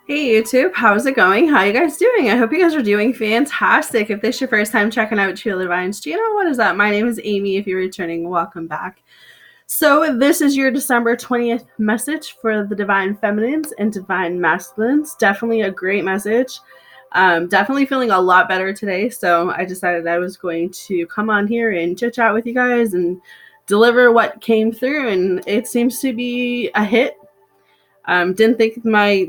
Hey YouTube, how's it going? How you guys doing? I hope you guys are doing fantastic. If this is your first time checking out True Divines, do you know what is up? My name is Amy. If you're returning, welcome back. So this is your December 20th message for the Divine Feminines and Divine Masculines. Definitely a great message. Definitely feeling a lot better today. So I decided I was going to come on here and chit chat with you guys and deliver what came through, and it seems to be a hit. Didn't think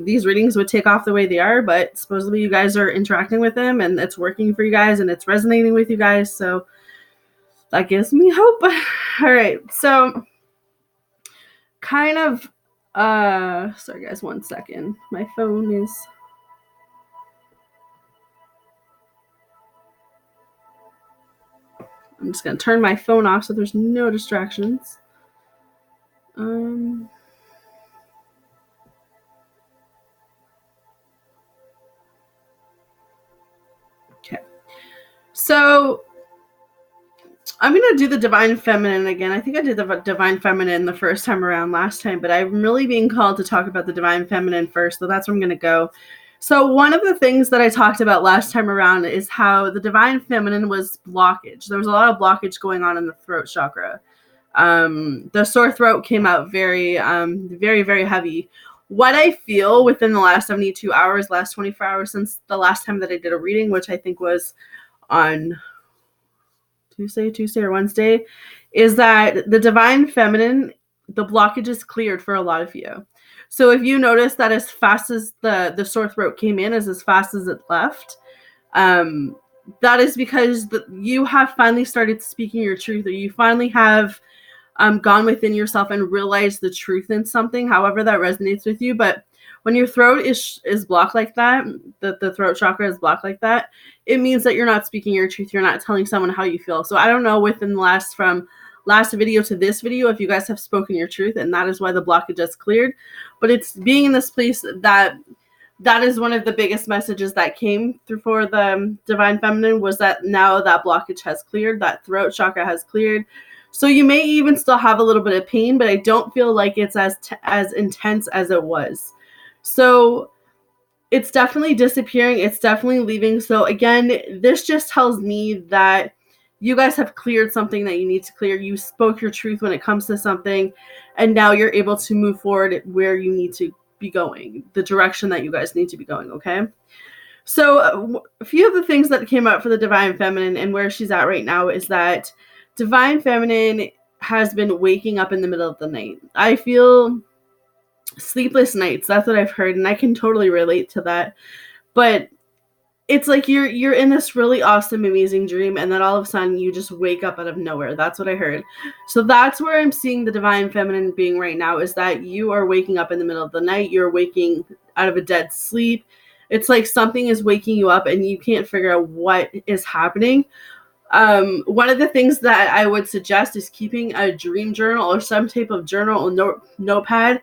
these readings would take off the way they are, but supposedly you guys are interacting with them and it's working for you guys and it's resonating with you guys. So that gives me hope. All right. So kind of sorry guys, 1 second. My phone is I'm just gonna turn my phone off so there's no distractions. Okay. So I'm going to do the Divine Feminine again. I think I did the Divine Feminine the first time around last time, but I'm really being called to talk about the Divine Feminine first, so that's where I'm going to go. So one of the things that I talked about last time around is how the Divine Feminine was blockage. There was a lot of blockage going on in the throat chakra. The sore throat came out very, very heavy. What I feel within the last 72 hours, last 24 hours since the last time that I did a reading, which I think was on Tuesday or Wednesday, is that the Divine Feminine, the blockage is cleared for a lot of you. So if you notice that as fast as the sore throat came in, as fast as it left, that is because you have finally started speaking your truth, or you finally have gone within yourself and realized the truth in something, however that resonates with you. But when your throat is blocked like that, the throat chakra is blocked like that, it means that you're not speaking your truth. You're not telling someone how you feel. So I don't know within the from last video to this video if you guys have spoken your truth, and that is why the blockage is cleared. But it's being in this place that is one of the biggest messages that came through for the Divine Feminine, was that now that blockage has cleared, that throat chakra has cleared. So you may even still have a little bit of pain, but I don't feel like it's as intense as it was. So it's definitely disappearing. It's definitely leaving. So again, this just tells me that you guys have cleared something that you need to clear. You spoke your truth when it comes to something, and now you're able to move forward where you need to be going, the direction that you guys need to be going, okay? So a few of the things that came up for the Divine Feminine and where she's at right now is that Divine Feminine has been waking up in the middle of the night. I feel sleepless nights. That's what I've heard, and I can totally relate to that. But it's like you're in this really awesome, amazing dream, and then all of a sudden you just wake up out of nowhere. That's what I heard. So that's where I'm seeing the Divine Feminine being right now, is that you are waking up in the middle of the night. You're waking out of a dead sleep. It's like something is waking you up and you can't figure out what is happening. One of the things that I would suggest is keeping a dream journal or some type of journal or notepad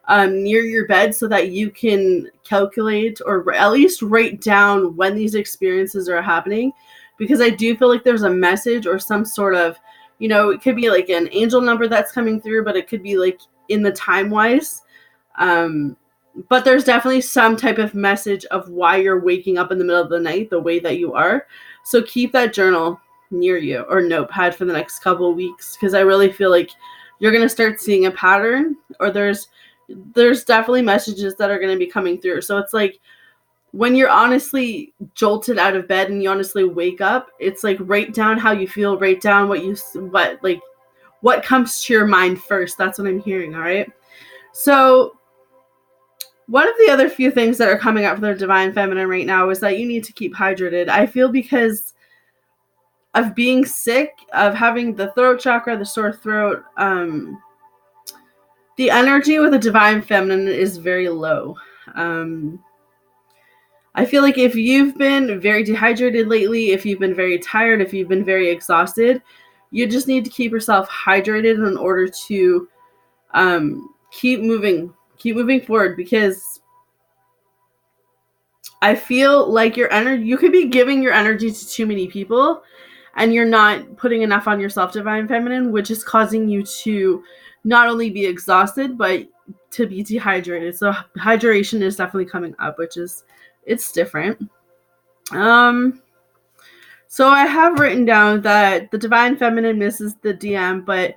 near your bed, so that you can calculate or at least write down when these experiences are happening, because I do feel like there's a message or some sort of, it could be like an angel number that's coming through, but it could be like in the time wise. But there's definitely some type of message of why you're waking up in the middle of the night the way that you are. So keep that journal near you or notepad for the next couple of weeks, because I really feel like you're going to start seeing a pattern, or there's definitely messages that are going to be coming through. So it's like when you're honestly jolted out of bed and you honestly wake up, it's like write down how you feel, write down what comes to your mind first. That's what I'm hearing. All right. So one of the other few things that are coming up for the Divine Feminine right now is that you need to keep hydrated. I feel because of being sick, of having the throat chakra, the sore throat, the energy with the Divine Feminine is very low. I feel like if you've been very dehydrated lately, if you've been very tired, if you've been very exhausted, you just need to keep yourself hydrated in order to keep moving forward, because I feel like your energy, you could be giving your energy to too many people and you're not putting enough on yourself, Divine Feminine, which is causing you to not only be exhausted, but to be dehydrated. So hydration is definitely coming up, which is, it's different. So I have written down that the divine feminine misses the DM, but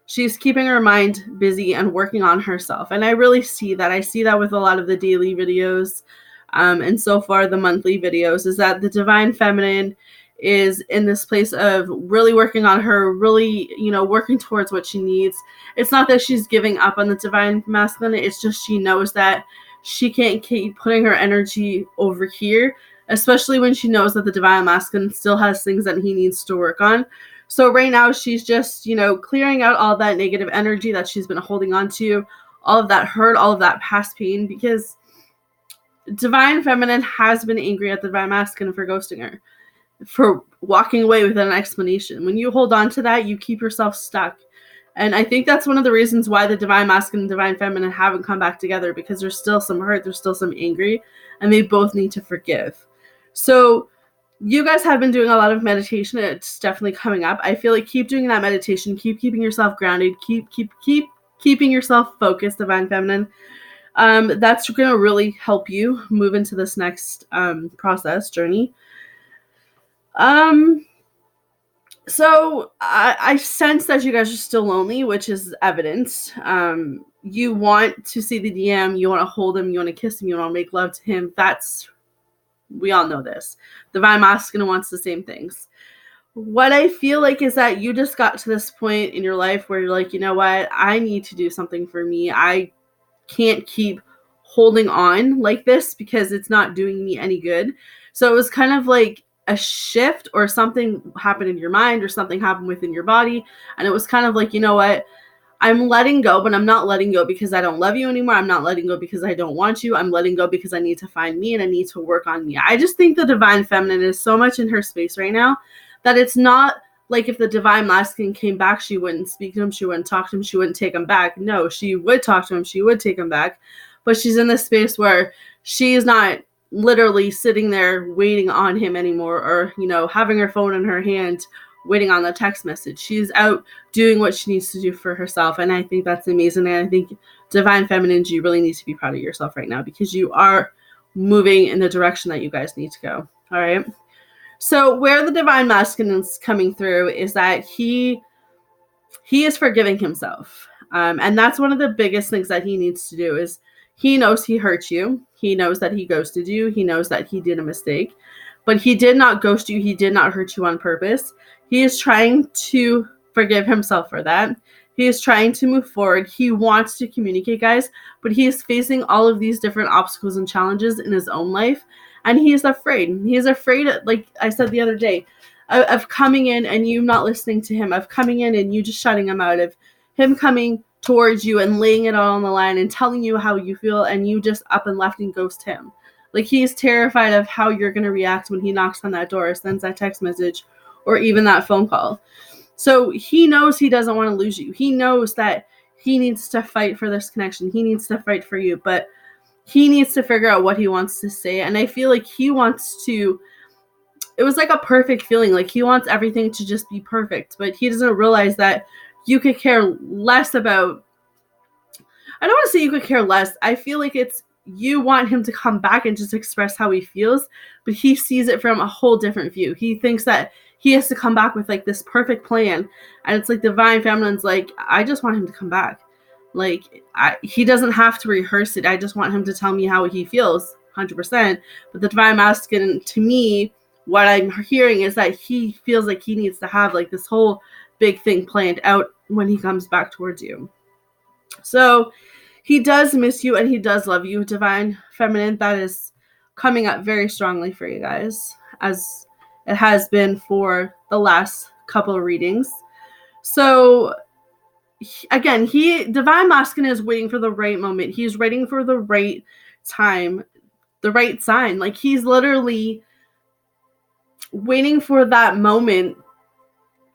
she's keeping her mind busy and working on herself. And I really see that. I see that with a lot of the daily videos, and so far the monthly videos, is that the divine feminine is in this place of really working on her, really, working towards what she needs. It's not that she's giving up on the divine masculine. It's just she knows that she can't keep putting her energy over here, especially when she knows that the divine masculine still has things that he needs to work on. So right now she's just, clearing out all that negative energy that she's been holding on to, all of that hurt, all of that past pain, because divine feminine has been angry at the divine masculine for ghosting her, for walking away without an explanation. When you hold on to that, you keep yourself stuck. And I think that's one of the reasons why the divine masculine and divine feminine haven't come back together, because there's still some hurt, there's still some angry, and they both need to forgive. So you guys have been doing a lot of meditation. It's definitely coming up. I feel like keep doing that meditation, keep keeping yourself grounded, keep keeping yourself focused, divine feminine. That's going to really help you move into this next process journey. So I sense that you guys are still lonely, which is evidence. You want to see the DM, you want to hold him, you want to kiss him, you want to make love to him. We all know this. Divine masculine wants the same things. What I feel like is that you just got to this point in your life where you're like, you know what? I need to do something for me. I can't keep holding on like this because it's not doing me any good. So it was kind of like a shift, or something happened in your mind, or something happened within your body. And it was kind of like, you know what? I'm letting go, but I'm not letting go because I don't love you anymore. I'm not letting go because I don't want you. I'm letting go because I need to find me and I need to work on me. I just think the divine feminine is so much in her space right now that it's not like if the divine masculine came back, she wouldn't speak to him, she wouldn't talk to him, she wouldn't take him back. No, she would talk to him, she would take him back. But she's in this space where she is not literally sitting there waiting on him anymore, or, having her phone in her hand waiting on the text message. She's out doing what she needs to do for herself. And I think that's amazing. And I think divine feminine, you really need to be proud of yourself right now, because you are moving in the direction that you guys need to go. All right. So where the divine masculine is coming through is that he is forgiving himself. And that's one of the biggest things that he needs to do. Is he knows he hurt you. He knows that he ghosted you. He knows that he did a mistake, but he did not ghost you. He did not hurt you on purpose. He is trying to forgive himself for that. He is trying to move forward. He wants to communicate, guys, but he is facing all of these different obstacles and challenges in his own life. And he is afraid. He is afraid, like I said the other day, of coming in and you not listening to him, of coming in and you just shutting him out, of him coming towards you and laying it all on the line and telling you how you feel, and you just up and left and ghost him. Like, he's terrified of how you're going to react when he knocks on that door, or sends that text message, or even that phone call. So he knows he doesn't want to lose you. He knows that he needs to fight for this connection. He needs to fight for you, but he needs to figure out what he wants to say. And I feel like he wants to, it was like a perfect feeling. Like, he wants everything to just be perfect, but he doesn't realize that you could care less about, I don't want to say you could care less. I feel like it's, you want him to come back and just express how he feels, but he sees it from a whole different view. He thinks that he has to come back with like this perfect plan. And it's like divine feminine's like, I just want him to come back. Like, he doesn't have to rehearse it. I just want him to tell me how he feels 100%. But the divine masculine, to me, what I'm hearing is that he feels like he needs to have like this whole big thing planned out when he comes back towards you. So he does miss you and he does love you, divine feminine. That is coming up very strongly for you guys, as it has been for the last couple of readings. So again, divine masculine is waiting for the right moment. He's waiting for the right time, the right sign. Like, he's literally waiting for that moment.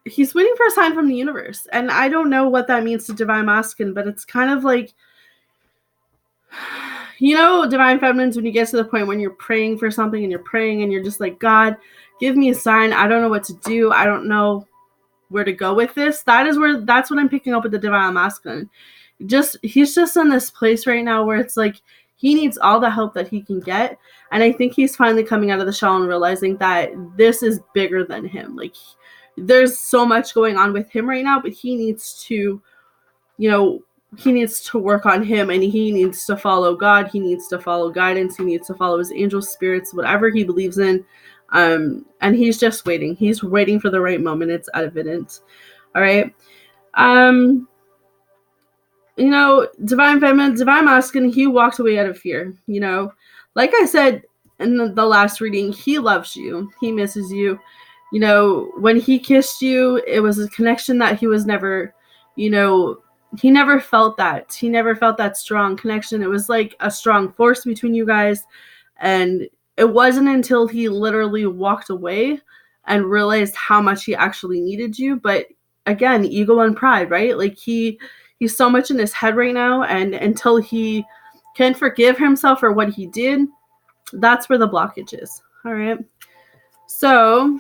He's waiting for a sign from the universe. And I don't know what that means to divine masculine, but it's kind of like, divine feminines, when you get to the point when you're praying for something and you're praying and you're just like, God, give me a sign. I don't know what to do. I don't know where to go with this. That's what I'm picking up with the divine masculine. He's just in this place right now where it's like he needs all the help that he can get. And I think he's finally coming out of the shell and realizing that this is bigger than him. Like, there's so much going on with him right now, but he needs to, he needs to work on him, and he needs to follow God. He needs to follow guidance. He needs to follow his angel spirits, whatever he believes in. And he's just waiting. He's waiting for the right moment. It's evident. All right. Divine feminine, divine masculine, he walked away out of fear. Like I said in the last reading, he loves you. He misses you. When he kissed you, it was a connection that he was never, he never felt that. He never felt that strong connection. It was like a strong force between you guys. And it wasn't until he literally walked away and realized how much he actually needed you. But again, ego and pride, right? Like he's so much in his head right now. And until he can forgive himself for what he did, that's where the blockage is. All right. So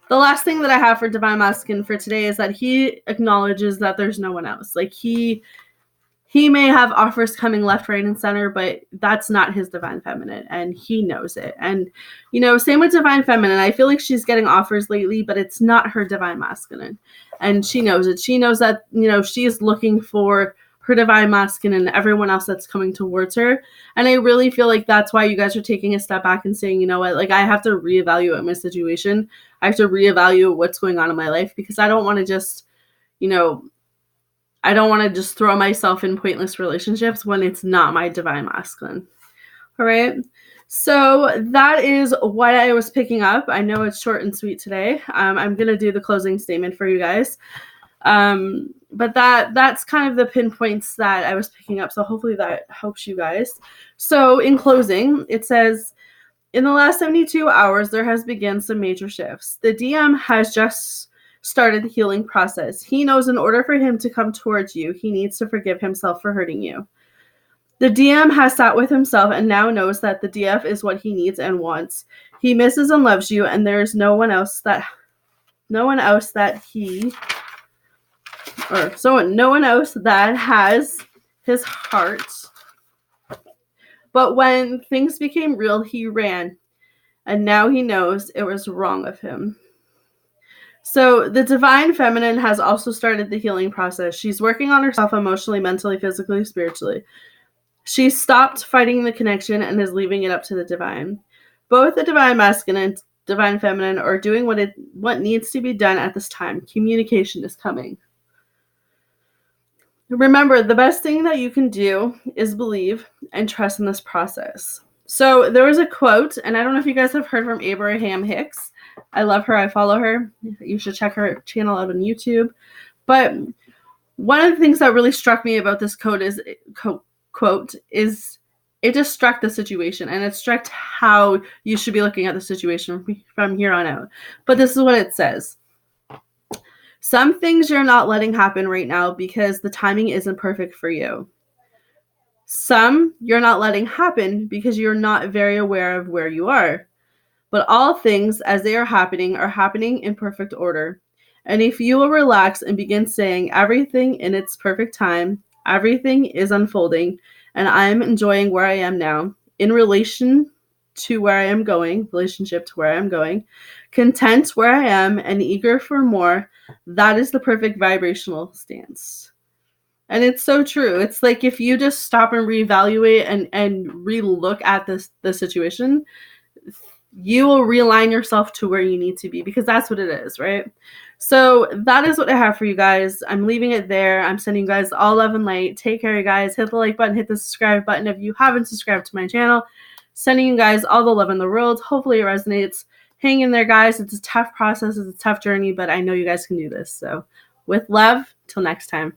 the last thing that I have for divine masculine for today is that he acknowledges that there's no one else. Like he may have offers coming left, right, and center, but that's not his divine feminine, and he knows it. And, same with divine feminine. I feel like she's getting offers lately, but it's not her divine masculine, and she knows it. She knows that, she's looking for her divine masculine and everyone else that's coming towards her. And I really feel like that's why you guys are taking a step back and saying, you know what, like I have to reevaluate my situation. I have to reevaluate what's going on in my life, because I don't want to just, I don't want to just throw myself in pointless relationships when it's not my divine masculine. All right. So that is what I was picking up. I know it's short and sweet today. I'm going to do the closing statement for you guys. But that's kind of the pinpoints that I was picking up. So hopefully that helps you guys. So in closing, it says, in the last 72 hours, there has begun some major shifts. The DM has just started the healing process. He knows in order for him to come towards you, he needs to forgive himself for hurting you. The DM has sat with himself and now knows that the DF is what he needs and wants. He misses and loves you, and there is no one else that has his heart. But when things became real, he ran, and now he knows it was wrong of him. So the divine feminine has also started the healing process. She's working on herself emotionally, mentally, physically, spiritually. She stopped fighting the connection and is leaving it up to the divine. Both the divine masculine and divine feminine are doing what needs to be done at this time. Communication is coming. Remember, the best thing that you can do is believe and trust in this process. So there was a quote, and I don't know if you guys have heard from Abraham Hicks. I love her. I follow her. You should check her channel out on YouTube. But one of the things that really struck me about this quote is it just struck the situation, and it struck how you should be looking at the situation from here on out. But this is what it says. Some things you're not letting happen right now because the timing isn't perfect for you. Some you're not letting happen because you're not very aware of where you are. But all things as they are happening in perfect order. And if you will relax and begin saying everything in its perfect time, everything is unfolding, and I'm enjoying where I am now in relationship to where I am going, content where I am and eager for more, that is the perfect vibrational stance. And it's so true. It's like if you just stop and reevaluate and relook at the situation, you will realign yourself to where you need to be, because that's what it is, right? So that is what I have for you guys. I'm leaving it there. I'm sending you guys all love and light. Take care, you guys. Hit the like button, hit the subscribe button if you haven't subscribed to my channel. Sending you guys all the love in the world. Hopefully it resonates. Hang in there, guys. It's a tough process. It's a tough journey, but I know you guys can do this. So with love, till next time.